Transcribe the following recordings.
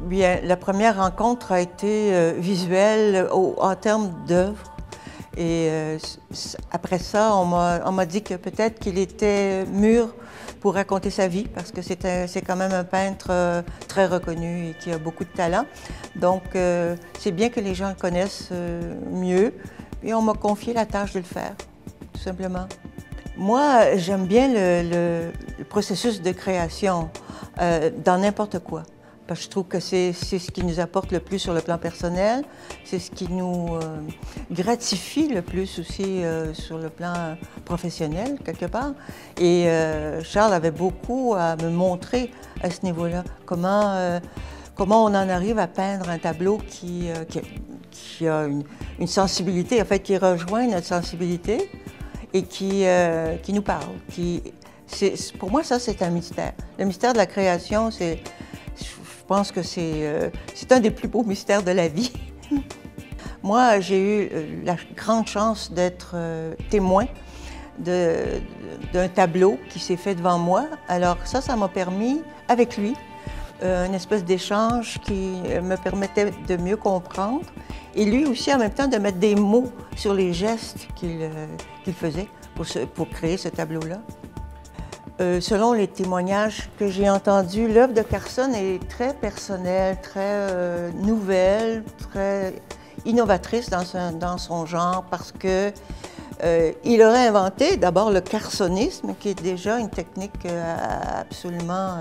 Bien, la première rencontre a été visuelle en termes d'œuvre. Et après ça, on m'a dit que peut-être qu'il était mûr pour raconter sa vie, parce que c'est quand même un peintre très reconnu et qui a beaucoup de talent. Donc, c'est bien que les gens le connaissent mieux. Et on m'a confié la tâche de le faire, tout simplement. Moi, j'aime bien le processus de création dans n'importe quoi. Parce que je trouve que c'est ce qui nous apporte le plus sur le plan personnel, c'est ce qui nous gratifie le plus aussi sur le plan professionnel, quelque part. Et Charles avait beaucoup à me montrer à ce niveau-là, comment on en arrive à peindre un tableau qui a une sensibilité, en fait, qui rejoint notre sensibilité et qui nous parle. Pour moi, ça, c'est un mystère. Le mystère de la création, je pense que c'est un des plus beaux mystères de la vie. Moi, j'ai eu la grande chance d'être témoin d'un tableau qui s'est fait devant moi. Alors ça m'a permis, avec lui, une espèce d'échange qui me permettait de mieux comprendre. Et lui aussi, en même temps, de mettre des mots sur les gestes qu'il faisait pour créer ce tableau-là. Selon les témoignages que j'ai entendus, l'œuvre de Carson est très personnelle, très nouvelle, très innovatrice dans son genre, parce que il aurait inventé d'abord le carsonisme, qui est déjà une technique absolument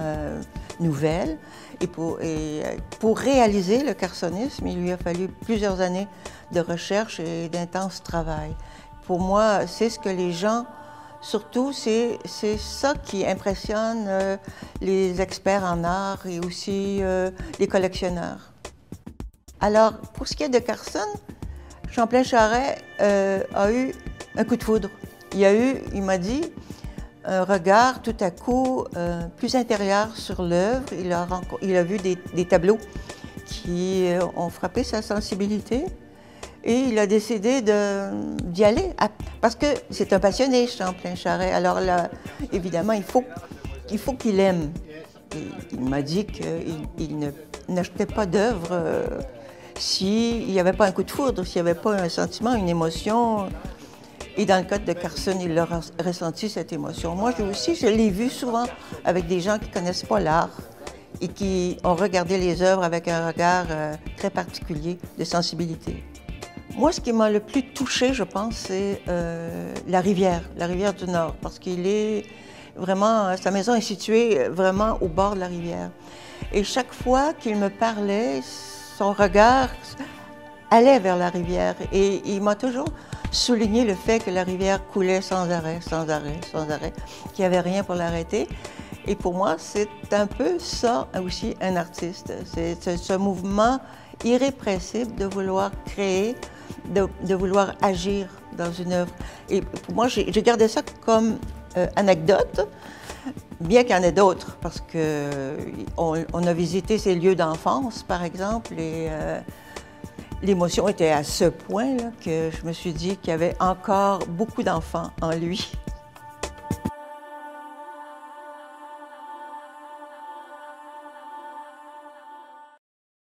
nouvelle. Et pour réaliser le carsonisme, il lui a fallu plusieurs années de recherche et d'intense travail. Pour moi, c'est ce que les gens... Surtout, c'est ça qui impressionne les experts en art et aussi les collectionneurs. Alors, pour ce qui est de Carson, Champlain-Charest a eu un coup de foudre. Il m'a dit, un regard tout à coup plus intérieur sur l'œuvre. Il a vu des tableaux qui ont frappé sa sensibilité. Et il a décidé d'y aller, parce que c'est un passionné, Champlain-Charest. Alors là, évidemment, il faut qu'il aime. Il m'a dit qu'il n'achetait pas d'œuvre s'il n'y avait pas un coup de foudre, s'il n'y avait pas un sentiment, une émotion. Et dans le cas de Carson, il a ressenti cette émotion. Moi aussi, je l'ai vu souvent avec des gens qui ne connaissent pas l'art et qui ont regardé les œuvres avec un regard très particulier de sensibilité. Moi, ce qui m'a le plus touchée, je pense, c'est la rivière du Nord, parce qu'il est vraiment, sa maison est située vraiment au bord de la rivière. Et chaque fois qu'il me parlait, son regard allait vers la rivière. Et il m'a toujours souligné le fait que la rivière coulait sans arrêt, sans arrêt, sans arrêt, qu'il n'y avait rien pour l'arrêter. Et pour moi, c'est un peu ça aussi, un artiste. C'est ce mouvement irrépressible de vouloir créer, de vouloir agir dans une œuvre. Et pour moi, j'ai gardé ça comme anecdote, bien qu'il y en ait d'autres, parce qu'on a visité ses lieux d'enfance, par exemple, et l'émotion était à ce point là, que je me suis dit qu'il y avait encore beaucoup d'enfants en lui.